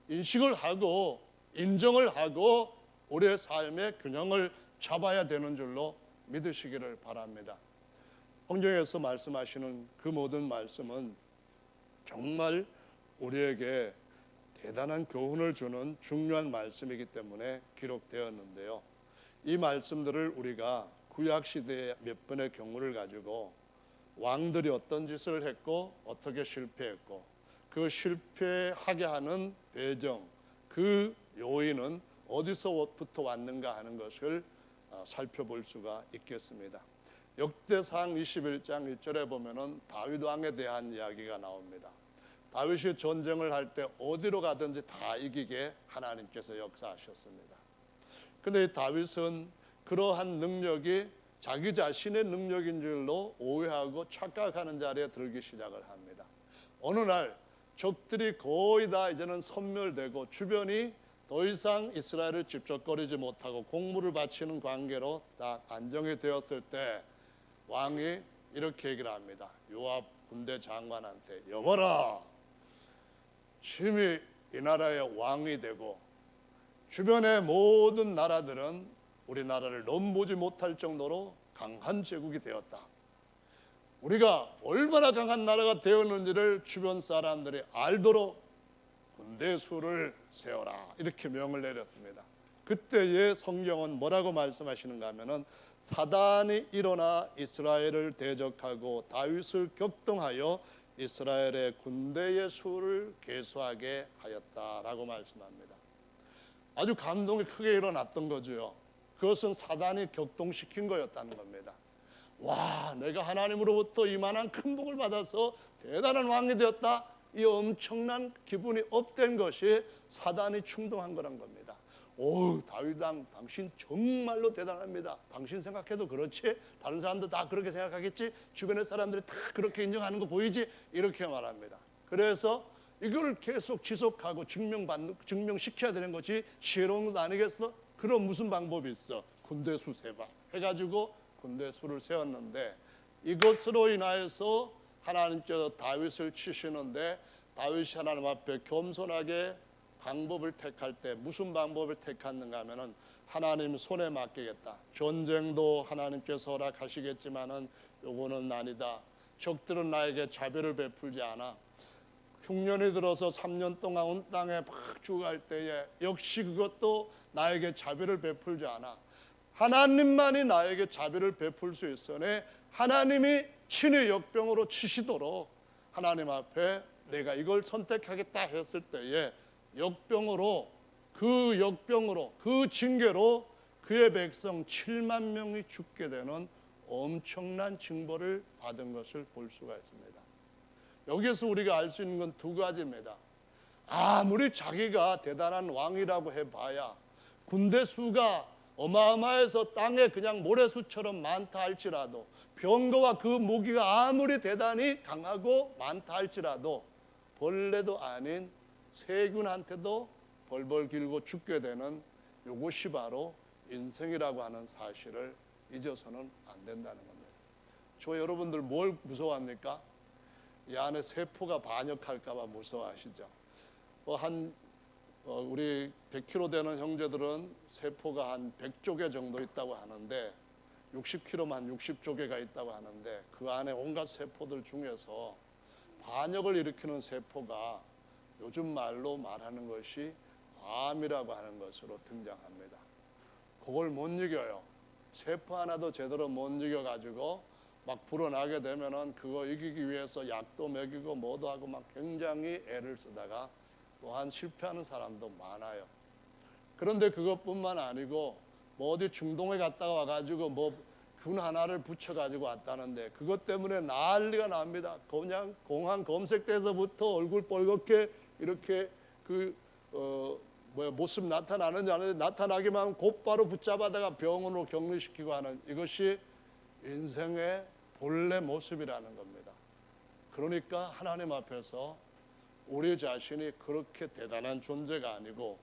인식을 하고 인정을 하고 우리의 삶의 균형을 잡아야 되는 줄로 믿으시기를 바랍니다. 성경에서 말씀하시는 그 모든 말씀은 정말 우리에게 대단한 교훈을 주는 중요한 말씀이기 때문에 기록되었는데요. 이 말씀들을 우리가 구약시대의 몇 번의 경우를 가지고 왕들이 어떤 짓을 했고 어떻게 실패했고 그 실패하게 하는 배경, 그 요인은 어디서부터 왔는가 하는 것을 살펴볼 수가 있겠습니다. 역대상 21장 1절에 보면은 다윗 왕에 대한 이야기가 나옵니다. 다윗이 전쟁을 할 때 어디로 가든지 다 이기게 하나님께서 역사하셨습니다. 그런데 다윗은 그러한 능력이 자기 자신의 능력인 줄로 오해하고 착각하는 자리에 들기 시작을 합니다. 어느 날 적들이 거의 다 이제는 섬멸되고 주변이 더 이상 이스라엘을 집적거리지 못하고 공물을 바치는 관계로 딱 안정이 되었을 때 왕이 이렇게 얘기를 합니다. 요압 군대 장관한테, 여보라, 심히 이 나라의 왕이 되고 주변의 모든 나라들은 우리나라를 넘보지 못할 정도로 강한 제국이 되었다. 우리가 얼마나 강한 나라가 되었는지를 주변 사람들이 알도록 군대 수를 세워라, 이렇게 명을 내렸습니다. 그때의 성경은 뭐라고 말씀하시는가 하면은 사단이 일어나 이스라엘을 대적하고 다윗을 격동하여 이스라엘의 군대의 수를 계수하게 하였다라고 말씀합니다. 아주 감동이 크게 일어났던 거죠. 그것은 사단이 격동시킨 거였다는 겁니다. 와, 내가 하나님으로부터 이만한 큰 복을 받아서 대단한 왕이 되었다, 이 엄청난 기분이 업된 것이 사단이 충동한 거란 겁니다. 오, 다윗 왕, 당신 정말로 대단합니다. 당신 생각해도 그렇지, 다른 사람도 다 그렇게 생각하겠지, 주변의 사람들이 다 그렇게 인정하는 거 보이지, 이렇게 말합니다. 그래서 이걸 계속 지속하고 증명시켜야 되는 것이 지혜로운 것 아니겠어? 그럼 무슨 방법이 있어? 군대 수 세봐 해가지고 군대 수를 세웠는데, 이것으로 인하여서 하나님께서 다윗을 치시는데, 다윗이 하나님 앞에 겸손하게 방법을 택할 때 무슨 방법을 택했는가 하면은, 하나님 손에 맡기겠다. 전쟁도 하나님께서 허락하시겠지만은 요거는 아니다. 적들은 나에게 자비를 베풀지 않아. 흉년이 들어서 3년 동안 온 땅에 막 죽어갈 때에 역시 그것도 나에게 자비를 베풀지 않아. 하나님만이 나에게 자비를 베풀 수 있으니 하나님이 친히 역병으로 치시도록 하나님 앞에 내가 이걸 선택하겠다 했을 때에 역병으로, 그 징계로 그의 백성 7만 명이 죽게 되는 엄청난 징벌을 받은 것을 볼 수가 있습니다. 여기에서 우리가 알 수 있는 건 두 가지입니다. 아무리 자기가 대단한 왕이라고 해봐야 군대 수가 어마어마해서 땅에 그냥 모래수처럼 많다 할지라도, 병거와 그 무기가 아무리 대단히 강하고 많다 할지라도 벌레도 아닌 세균한테도 벌벌 길고 죽게 되는 이것이 바로 인생이라고 하는 사실을 잊어서는 안 된다는 겁니다. 저 여러분들 뭘 무서워합니까? 이 안에 세포가 반역할까 봐 무서워하시죠? 우리 100kg 되는 형제들은 세포가 한 100조개 정도 있다고 하는데, 60kg만 60조개가 있다고 하는데, 그 안에 온갖 세포들 중에서 반역을 일으키는 세포가 요즘 말로 말하는 것이 암이라고 하는 것으로 등장합니다. 그걸 못 이겨요. 세포 하나도 제대로 못 이겨가지고 막 불어나게 되면은 그거 이기기 위해서 약도 먹이고 뭐도 하고 막 굉장히 애를 쓰다가 또한 실패하는 사람도 많아요. 그런데 그것뿐만 아니고 뭐 어디 중동에 갔다가 와가지고 뭐 균 하나를 붙여가지고 왔다는데 그것 때문에 난리가 납니다. 그냥 공항 검색대에서부터 얼굴 빨갛게 이렇게 모습 나타나는지 안 하는지 나타나기만 하면 곧바로 붙잡아다가 병원으로 격리시키고 하는 이것이 인생의 본래 모습이라는 겁니다. 그러니까 하나님 앞에서 우리 자신이 그렇게 대단한 존재가 아니고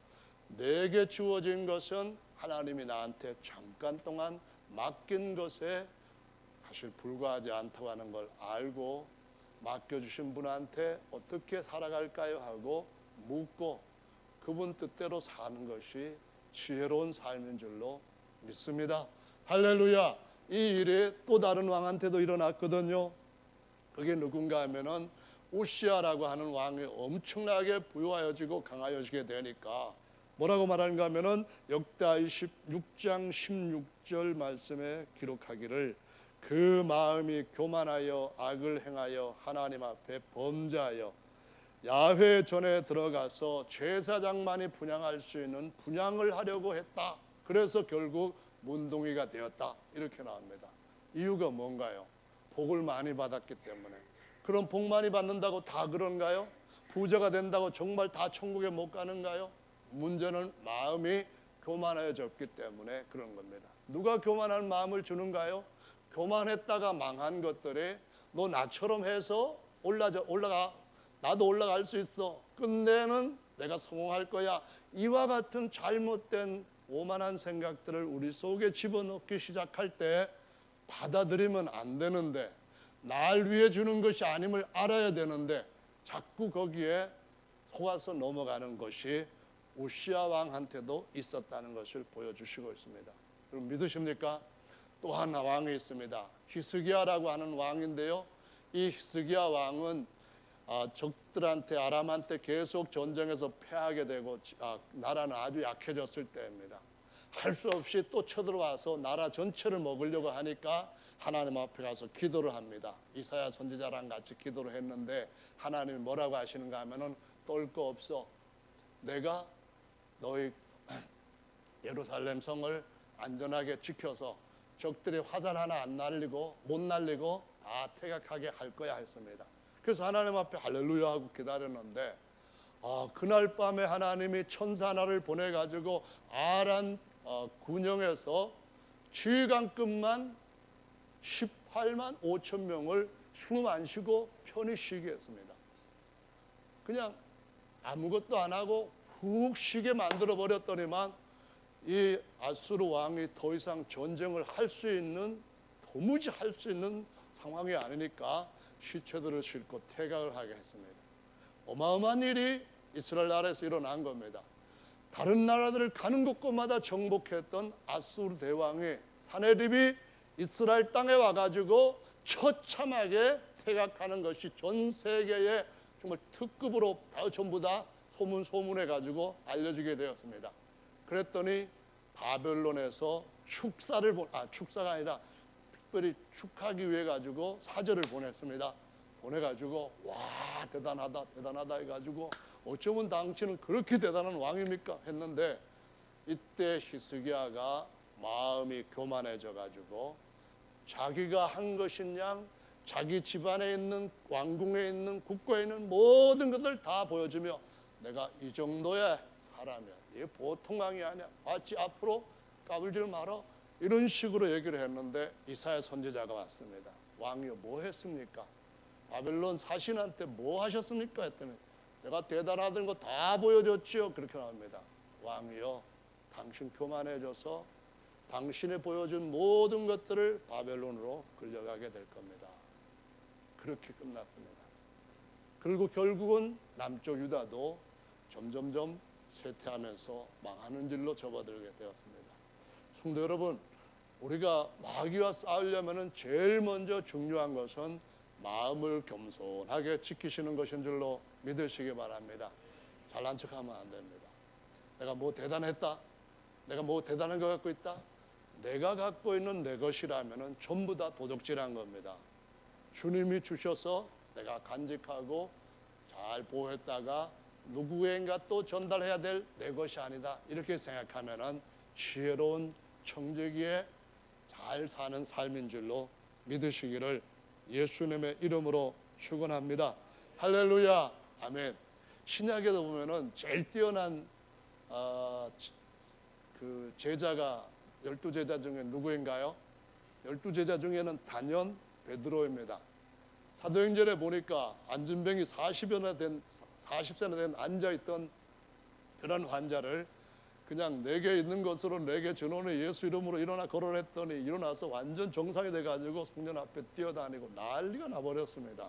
내게 주어진 것은 하나님이 나한테 잠깐 동안 맡긴 것에 사실 불과하지 않다고 하는 걸 알고 맡겨주신 분한테 어떻게 살아갈까요 하고 묻고 그분 뜻대로 사는 것이 지혜로운 삶인 줄로 믿습니다. 할렐루야. 이 일이 또 다른 왕한테도 일어났거든요. 그게 누군가 하면은 우시아라고 하는 왕이 엄청나게 부유하여지고 강하여지게 되니까 뭐라고 말하는가 하면은 역대하 26장 16절 말씀에 기록하기를 그 마음이 교만하여 악을 행하여 하나님 앞에 범죄하여 야훼 전에 들어가서 제사장만이 분향할 수 있는 분향을 하려고 했다. 그래서 결국 문둥이가 되었다. 이렇게 나옵니다. 이유가 뭔가요? 복을 많이 받았기 때문에. 그럼 복 많이 받는다고 다 그런가요? 부자가 된다고 정말 다 천국에 못 가는가요? 문제는 마음이 교만해졌기 때문에 그런 겁니다. 누가 교만한 마음을 주는가요? 교만했다가 망한 것들이 너 나처럼 해서 올라가 나도 올라갈 수 있어. 끝내는 내가 성공할 거야. 이와 같은 잘못된 오만한 생각들을 우리 속에 집어넣기 시작할 때 받아들이면 안 되는데 날 위해 주는 것이 아님을 알아야 되는데 자꾸 거기에 속아서 넘어가는 것이 우시아 왕한테도 있었다는 것을 보여주시고 있습니다. 여러분 믿으십니까? 또 하나 왕이 있습니다. 히스기야라고 하는 왕인데요. 이 히스기야 왕은 적들한테 아람한테 계속 전쟁에서 패하게 되고 나라는 아주 약해졌을 때입니다. 할 수 없이 또 쳐들어와서 나라 전체를 먹으려고 하니까 하나님 앞에 가서 기도를 합니다. 이사야 선지자랑 같이 기도를 했는데 하나님이 뭐라고 하시는가 하면은 떨 거 없어. 내가 너희 예루살렘 성을 안전하게 지켜서 적들이 화살 하나 안 날리고 못 날리고 다 퇴각하게 할 거야 했습니다. 그래서 하나님 앞에 할렐루야 하고 기다렸는데 그날 밤에 하나님이 천사 하나를 보내가지고 아람 군영에서 지휘관급만 18만 5천 명을 숨 안 쉬고 편히 쉬게 했습니다. 그냥 아무것도 안 하고 훅 쉬게 만들어 버렸더니만 이 아수르 왕이 더 이상 전쟁을 할 수 있는 도무지 할 수 있는 상황이 아니니까 시체들을 싣고 퇴각을 하게 했습니다. 어마어마한 일이 이스라엘 나라에서 일어난 겁니다. 다른 나라들을 가는 곳곳마다 정복했던 아수르 대왕이 사네립이 이스라엘 땅에 와가지고 처참하게 퇴각하는 것이 전 세계에 정말 특급으로 전부 다 소문해가지고 알려지게 되었습니다. 그랬더니 바벨론에서 축사가 아니라 특별히 축하하기 위해 가지고 사절을 보냈습니다. 보내가지고 와 대단하다 해가지고 어쩌면 당신은 그렇게 대단한 왕입니까 했는데 이때 히스기야가 마음이 교만해져 가지고 자기가 한 것인 양 자기 집안에 있는 왕궁에 있는 국가에 있는 모든 것을 다 보여주며 내가 이 정도의 사람이야. 이게 보통 왕이 아니야. 마치 앞으로 까불지 말어. 이런 식으로 얘기를 했는데 이사야 선지자가 왔습니다. 왕이요 뭐 했습니까? 바벨론 사신한테 뭐 하셨습니까? 했더니 내가 대단하던 거 다 보여줬지요. 그렇게 나옵니다. 왕이요 당신 교만해져서 당신이 보여준 모든 것들을 바벨론으로 끌려가게 될 겁니다. 그렇게 끝났습니다. 그리고 결국은 남쪽 유다도 점점점 쇠퇴하면서 망하는 길로 접어들게 되었습니다. 성도 여러분, 우리가 마귀와 싸우려면 제일 먼저 중요한 것은 마음을 겸손하게 지키시는 것인 줄로 믿으시기 바랍니다. 잘난 척하면 안 됩니다. 내가 뭐 대단했다. 내가 뭐 대단한 거 갖고 있다. 내가 갖고 있는 내 것이라면 전부 다 도둑질한 겁니다. 주님이 주셔서 내가 간직하고 잘 보호했다가 누구에겐가 또 전달해야 될 내 것이 아니다, 이렇게 생각하면 지혜로운 청지기에 잘 사는 삶인 줄로 믿으시기를 예수님의 이름으로 축원합니다. 할렐루야, 아멘. 신약에도 보면은 제일 뛰어난 그 제자가 12제자 중에 누구인가요? 12제자 중에는 단연 베드로입니다. 사도행전에 보니까 안진병이 40세나 된 앉아있던 그런 환자를 그냥 내게 있는 것으로 내게 전원의 예수 이름으로 일어나 걸어냈더니 일어나서 완전 정상이 돼가지고 성전 앞에 뛰어다니고 난리가 나버렸습니다.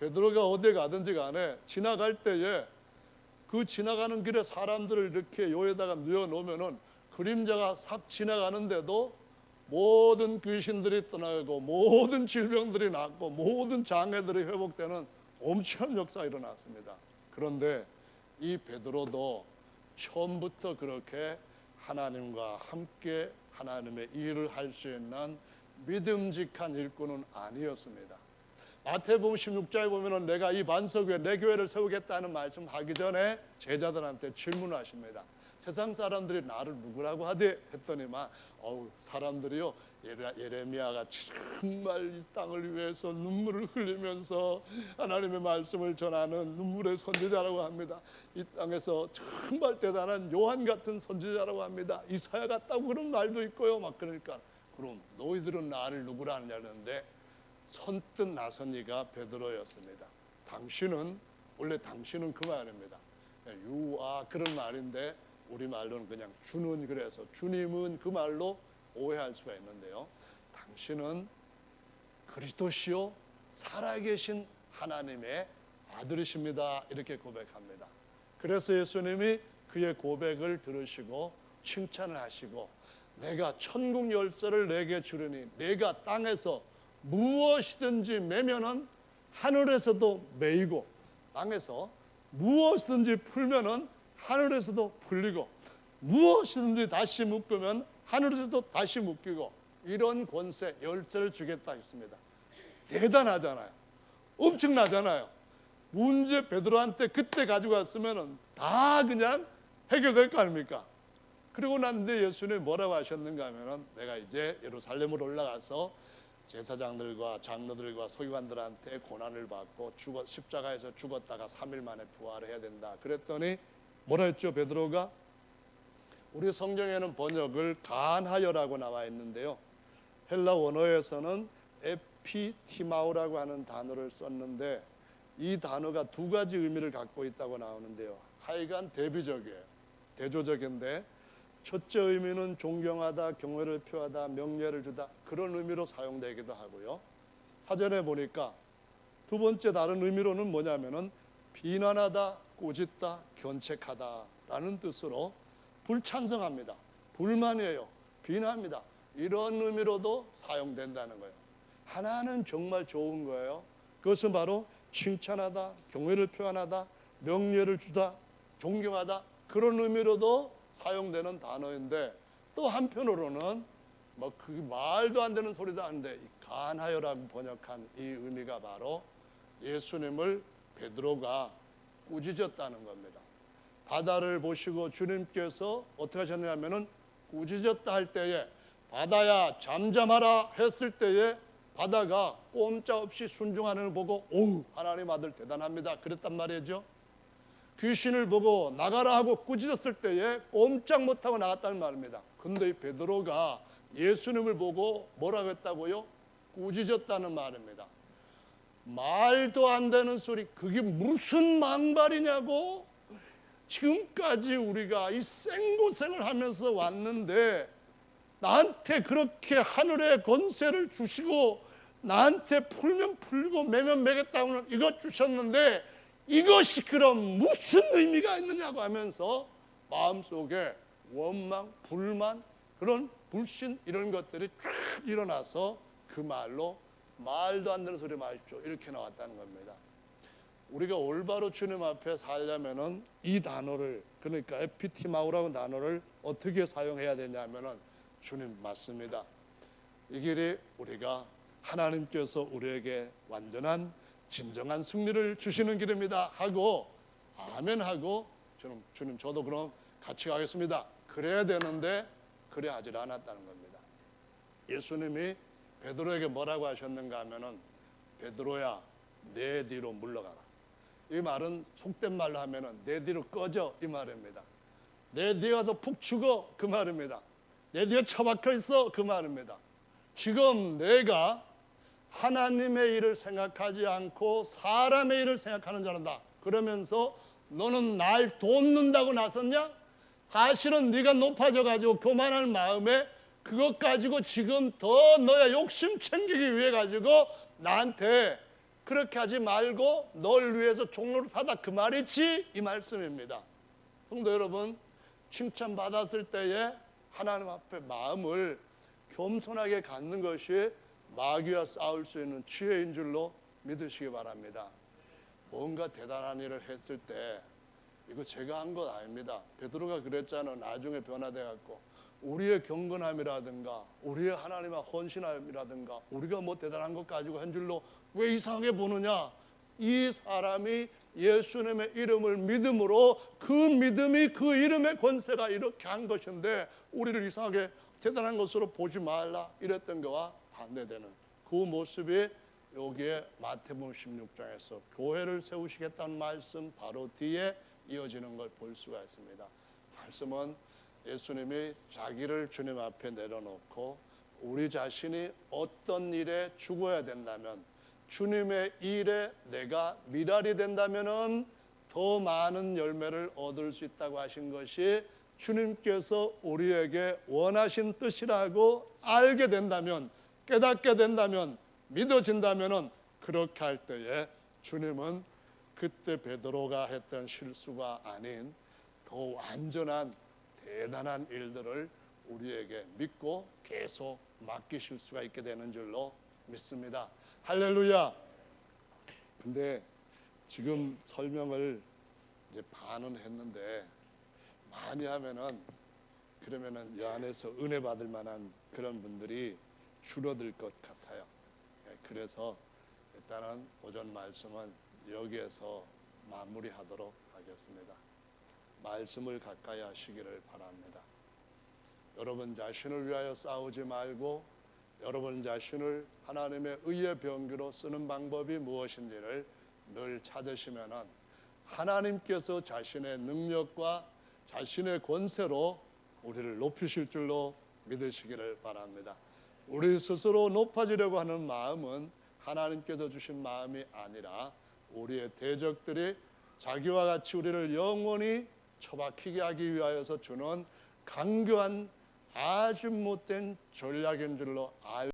베드로가 어디에 가든지 간에 지나갈 때에 그 지나가는 길에 사람들을 이렇게 요에다가 누워놓으면은 그림자가 싹 지나가는데도 모든 귀신들이 떠나고 모든 질병들이 낫고 모든 장애들이 회복되는 엄청난 역사가 일어났습니다. 그런데 이 베드로도 처음부터 그렇게 하나님과 함께 하나님의 일을 할 수 있는 믿음직한 일꾼은 아니었습니다. 마태복음 16장에 보면은 내가 이 반석 위에 내 교회를 세우겠다는 말씀하기 전에 제자들한테 질문하십니다. 세상 사람들이 나를 누구라고 하되 했더니만 사람들이요 예레미야가 정말 이 땅을 위해서 눈물을 흘리면서 하나님의 말씀을 전하는 눈물의 선지자라고 합니다. 이 땅에서 정말 대단한 요한 같은 선지자라고 합니다. 이사야 같다고 그런 말도 있고요. 막 그러니까 그럼 너희들은 나를 누구라 하냐는데 선뜻 나선 이가 베드로였습니다. 원래 당신은 그 말입니다. 유아 그런 말인데 우리말로는 그냥 주는, 그래서 주님은 그 말로 오해할 수가 있는데요. 당신은 그리스도시요 살아계신 하나님의 아들이십니다, 이렇게 고백합니다. 그래서 예수님이 그의 고백을 들으시고 칭찬을 하시고 내가 천국 열쇠를 내게 주려니 내가 땅에서 무엇이든지 매면은 하늘에서도 매이고 땅에서 무엇이든지 풀면은 하늘에서도 풀리고 무엇이든지 다시 묶으면 하늘에서도 다시 묶이고 이런 권세 열쇠를 주겠다 했습니다. 대단하잖아요. 엄청나잖아요. 문제 베드로한테 그때 가지고 왔으면 다 그냥 해결될 거 아닙니까? 그리고 난데 예수님이 뭐라고 하셨는가 하면 내가 이제 예루살렘으로 올라가서 제사장들과 장로들과 서기관들한테 고난을 받고 십자가에서 죽었다가 3일 만에 부활을 해야 된다. 그랬더니 뭐라 했죠? 베드로가 우리 성경에는 번역을 간하여라고 나와 있는데요. 헬라 원어에서는 에피티마우라고 하는 단어를 썼는데 이 단어가 두 가지 의미를 갖고 있다고 나오는데요. 하여간 대비적이에요. 대조적인데 첫째 의미는 존경하다, 경외를 표하다, 명예를 주다 그런 의미로 사용되기도 하고요. 사전에 보니까 두 번째 다른 의미로는 뭐냐면은 비난하다, 꾸짖다, 견책하다라는 뜻으로 불찬성합니다. 불만이에요. 비난합니다. 이런 의미로도 사용된다는 거예요. 하나는 정말 좋은 거예요. 그것은 바로 칭찬하다, 경외를 표현하다, 명예를 주다, 존경하다 그런 의미로도 사용되는 단어인데 또 한편으로는 뭐 그 말도 안 되는 소리도 하는데 간하여라고 번역한 이 의미가 바로 예수님을 베드로가 꾸짖었다는 겁니다. 바다를 보시고 주님께서 어떻게 하셨냐면은 꾸짖었다 할 때에 바다야 잠잠하라 했을 때에 바다가 꼼짝없이 순종하는 걸 보고 오우 하나님 아들 대단합니다 그랬단 말이죠. 귀신을 보고 나가라 하고 꾸짖었을 때에 꼼짝 못하고 나갔다는 말입니다. 근데 이 베드로가 예수님을 보고 뭐라고 했다고요? 꾸짖었다는 말입니다. 말도 안 되는 소리, 그게 무슨 망발이냐고. 지금까지 우리가 이 생고생을 하면서 왔는데 나한테 그렇게 하늘의 권세를 주시고 나한테 풀면 풀고 매면 매겠다고는 이것 주셨는데 이것이 그럼 무슨 의미가 있느냐고 하면서 마음속에 원망, 불만, 그런 불신 이런 것들이 쫙 일어나서 그 말로 말도 안 되는 소리 마십시오 이렇게 나왔다는 겁니다. 우리가 올바로 주님 앞에 살려면은 이 단어를 그러니까 에피티마우라는 단어를 어떻게 사용해야 되냐면은 주님 맞습니다. 이 길이 우리가 하나님께서 우리에게 완전한 진정한 승리를 주시는 길입니다 하고 아멘 하고 주님 저도 그럼 같이 가겠습니다. 그래야 되는데 그래 하질 않았다는 겁니다. 예수님이 베드로에게 뭐라고 하셨는가 하면은 베드로야 내 뒤로 물러가라. 이 말은 속된 말로 하면은 내 뒤로 꺼져 이 말입니다. 내 뒤에 가서 푹 죽어 그 말입니다. 내 뒤에 처박혀 있어 그 말입니다. 지금 내가 하나님의 일을 생각하지 않고 사람의 일을 생각하는 자란다. 그러면서 너는 날 돕는다고 나섰냐? 사실은 네가 높아져 가지고 교만할 마음에 그것 가지고 지금 더 너의 욕심 챙기기 위해 가지고 나한테 그렇게 하지 말고 널 위해서 종로를 하다 그 말이지 이 말씀입니다. 성도 여러분, 칭찬받았을 때에 하나님 앞에 마음을 겸손하게 갖는 것이 마귀와 싸울 수 있는 지혜인 줄로 믿으시기 바랍니다. 뭔가 대단한 일을 했을 때 이거 제가 한 것 아닙니다. 베드로가 그랬잖아요. 나중에 변화돼 갖고 우리의 경건함이라든가 우리의 하나님의 헌신함이라든가 우리가 뭐 대단한 것 가지고 한 줄로 왜 이상하게 보느냐. 이 사람이 예수님의 이름을 믿음으로 그 믿음이 그 이름의 권세가 이렇게 한 것인데 우리를 이상하게 대단한 것으로 보지 말라 이랬던 거와 반대되는 그 모습이 여기에 마태복음 16장에서 교회를 세우시겠다는 말씀 바로 뒤에 이어지는 걸 볼 수가 있습니다. 말씀은 예수님이 자기를 주님 앞에 내려놓고 우리 자신이 어떤 일에 죽어야 된다면 주님의 일에 내가 미랄이 된다면 더 많은 열매를 얻을 수 있다고 하신 것이 주님께서 우리에게 원하신 뜻이라고 알게 된다면 깨닫게 된다면 믿어진다면 그렇게 할 때에 주님은 그때 베드로가 했던 실수가 아닌 더 완전한 대단한 일들을 우리에게 믿고 계속 맡기실 수가 있게 되는 줄로 믿습니다. 할렐루야. 근데 지금 설명을 이제 반은 했는데 많이 하면은 그러면은 이 안에서 은혜 받을 만한 그런 분들이 줄어들 것 같아요. 그래서 일단은 오전 말씀은 여기에서 마무리하도록 하겠습니다. 말씀을 가까이 하시기를 바랍니다. 여러분 자신을 위하여 싸우지 말고 여러분 자신을 하나님의 의의 병기로 쓰는 방법이 무엇인지를 늘 찾으시면은 하나님께서 자신의 능력과 자신의 권세로 우리를 높이실 줄로 믿으시기를 바랍니다. 우리 스스로 높아지려고 하는 마음은 하나님께서 주신 마음이 아니라 우리의 대적들이 자기와 같이 우리를 영원히 처박히게 하기 위하여서 주는 강교한 아주 못된 전략인 줄로 알고